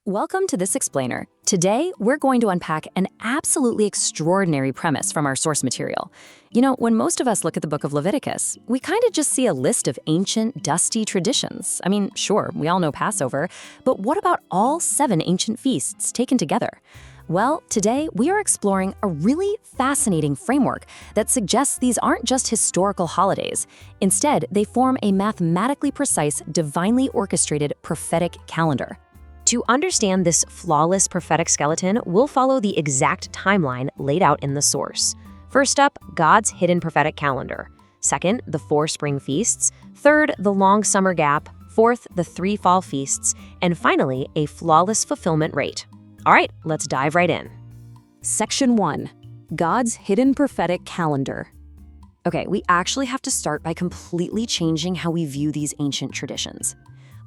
Welcome to This Explainer. Today, we're going to unpack an absolutely extraordinary premise from our source material. When most of us look at the book of Leviticus, we kind of just see a list of ancient, dusty traditions. Sure, we all know Passover, but what about all 7 ancient feasts taken together? Well, today we are exploring a really fascinating framework that suggests these aren't just historical holidays. Instead, they form a mathematically precise, divinely orchestrated prophetic calendar. To understand this flawless prophetic skeleton, we'll follow the exact timeline laid out in the source. First up, God's hidden prophetic calendar. Second, the 4 spring feasts. Third, the long summer gap. Fourth, the 3 fall feasts. And finally, a flawless fulfillment rate. All right, let's dive right in. Section 1. God's hidden prophetic calendar. Okay, we actually have to start by completely changing how we view these ancient traditions.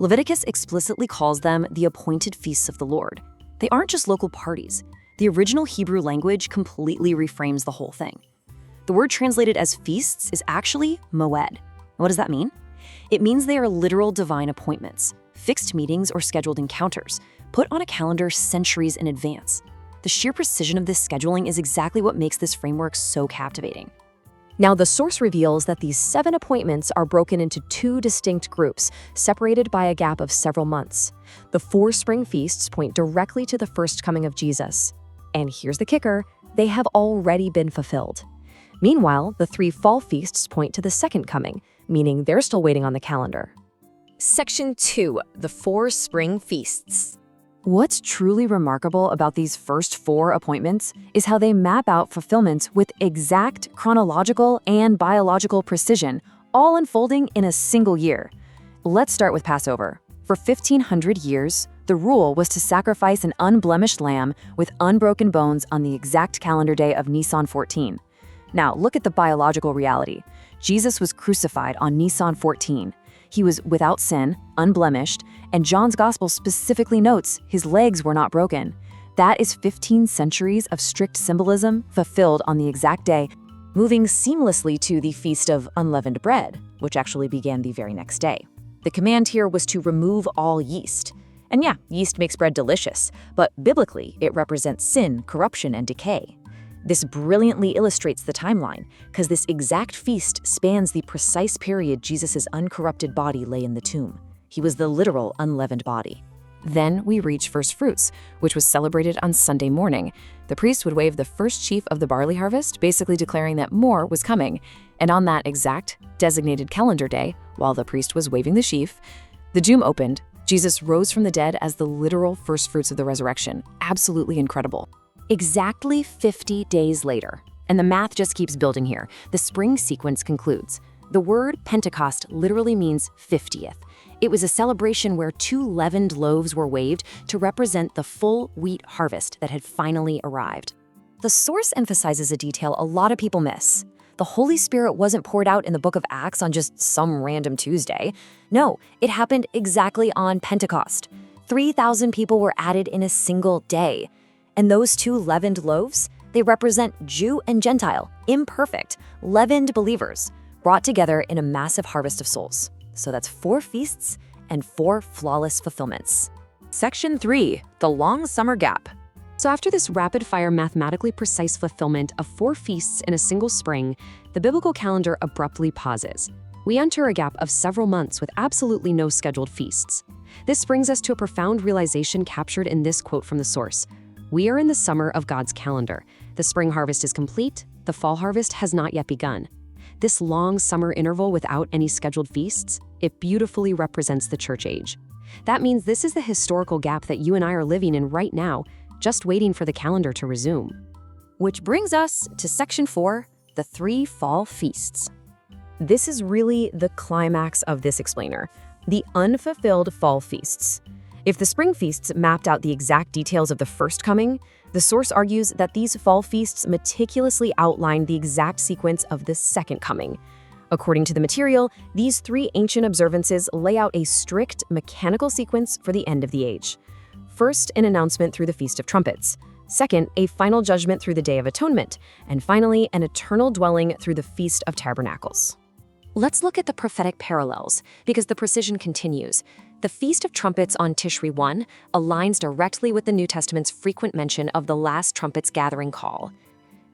Leviticus explicitly calls them the appointed feasts of the Lord. They aren't just local parties. The original Hebrew language completely reframes the whole thing. The word translated as feasts is actually moed. What does that mean? It means they are literal divine appointments, fixed meetings or scheduled encounters, put on a calendar centuries in advance. The sheer precision of this scheduling is exactly what makes this framework so captivating. Now, the source reveals that these 7 appointments are broken into 2 distinct groups, separated by a gap of several months. The 4 spring feasts point directly to the first coming of Jesus. And here's the kicker, they have already been fulfilled. Meanwhile, the 3 fall feasts point to the second coming, meaning they're still waiting on the calendar. Section 2. The 4 spring feasts. What's truly remarkable about these first 4 appointments is how they map out fulfillments with exact chronological and biological precision, all unfolding in a single year. Let's start with Passover. For 1,500 years, the rule was to sacrifice an unblemished lamb with unbroken bones on the exact calendar day of Nisan 14. Now, look at the biological reality. Jesus was crucified on Nisan 14. He was without sin, unblemished, and John's gospel specifically notes his legs were not broken. That is 15 centuries of strict symbolism fulfilled on the exact day, moving seamlessly to the Feast of Unleavened Bread, which actually began the very next day. The command here was to remove all yeast. And yeah, yeast makes bread delicious, but biblically, it represents sin, corruption, and decay. This brilliantly illustrates the timeline, because this exact feast spans the precise period Jesus' uncorrupted body lay in the tomb. He was the literal unleavened body. Then we reach first fruits, which was celebrated on Sunday morning. The priest would wave the first sheaf of the barley harvest, basically declaring that more was coming. And on that exact designated calendar day, while the priest was waving the sheaf, the tomb opened. Jesus rose from the dead as the literal first fruits of the resurrection. Absolutely incredible. Exactly 50 days later, and the math just keeps building here, the spring sequence concludes. The word Pentecost literally means 50th. It was a celebration where 2 leavened loaves were waved to represent the full wheat harvest that had finally arrived. The source emphasizes a detail a lot of people miss. The Holy Spirit wasn't poured out in the book of Acts on just some random Tuesday. No, it happened exactly on Pentecost. 3,000 people were added in a single day. And those 2 leavened loaves, they represent Jew and Gentile, imperfect, leavened believers, brought together in a massive harvest of souls. So that's 4 feasts and 4 flawless fulfillments. Section 3. The long summer gap. So after this rapid-fire mathematically precise fulfillment of 4 feasts in a single spring, the biblical calendar abruptly pauses. We enter a gap of several months with absolutely no scheduled feasts. This brings us to a profound realization captured in this quote from the source. We are in the summer of God's calendar. The spring harvest is complete, the fall harvest has not yet begun. This long summer interval without any scheduled feasts, it beautifully represents the church age. That means this is the historical gap that you and I are living in right now, just waiting for the calendar to resume. Which brings us to Section 4, the 3 fall feasts. This is really the climax of this explainer, the unfulfilled fall feasts. If the spring feasts mapped out the exact details of the first coming, the source argues that these fall feasts meticulously outline the exact sequence of the second coming. According to the material, these 3 ancient observances lay out a strict mechanical sequence for the end of the age. First, an announcement through the Feast of Trumpets. Second, a final judgment through the Day of Atonement. And finally, an eternal dwelling through the Feast of Tabernacles. Let's look at the prophetic parallels, because the precision continues. The Feast of Trumpets on Tishri 1 aligns directly with the New Testament's frequent mention of the last trumpet's gathering call.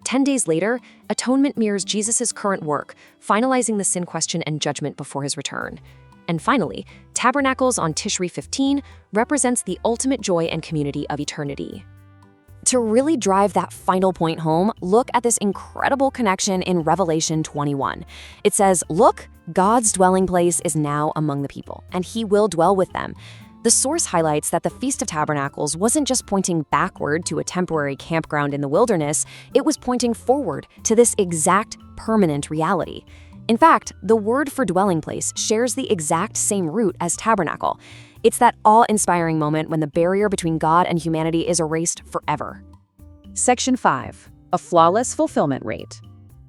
10 days later, atonement mirrors Jesus' current work, finalizing the sin question and judgment before his return. And finally, Tabernacles on Tishri 15 represents the ultimate joy and community of eternity. To really drive that final point home, look at this incredible connection in Revelation 21. It says, "Look, God's dwelling place is now among the people, and he will dwell with them." The source highlights that the Feast of Tabernacles wasn't just pointing backward to a temporary campground in the wilderness, it was pointing forward to this exact permanent reality. In fact, the word for dwelling place shares the exact same root as tabernacle. It's that awe-inspiring moment when the barrier between God and humanity is erased forever. Section 5. A flawless fulfillment rate.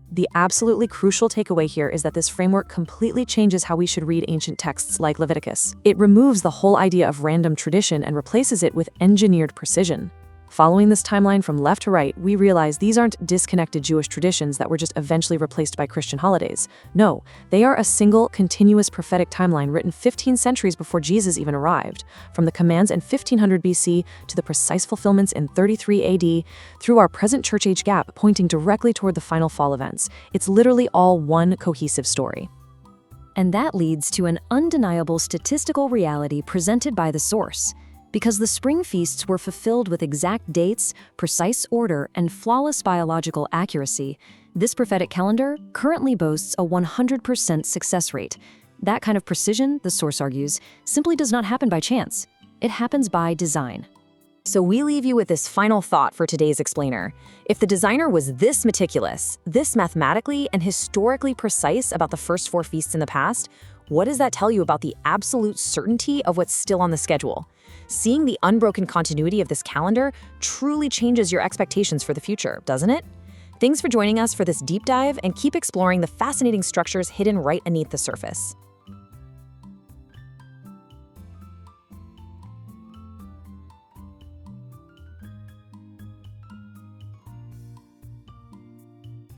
The absolutely crucial takeaway here is that this framework completely changes how we should read ancient texts like Leviticus. It removes the whole idea of random tradition and replaces it with engineered precision. Following this timeline from left to right, we realize these aren't disconnected Jewish traditions that were just eventually replaced by Christian holidays. No, they are a single, continuous prophetic timeline written 15 centuries before Jesus even arrived, from the commands in 1500 BC to the precise fulfillments in 33 AD, through our present church age gap pointing directly toward the final fall events. It's literally all one cohesive story. And that leads to an undeniable statistical reality presented by the source. Because the spring feasts were fulfilled with exact dates, precise order, and flawless biological accuracy, this prophetic calendar currently boasts a 100% success rate. That kind of precision, the source argues, simply does not happen by chance. It happens by design. So we leave you with this final thought for today's explainer. If the designer was this meticulous, this mathematically and historically precise about the first 4 feasts in the past, what does that tell you about the absolute certainty of what's still on the schedule? Seeing the unbroken continuity of this calendar truly changes your expectations for the future, doesn't it? Thanks for joining us for this deep dive, and keep exploring the fascinating structures hidden right beneath the surface.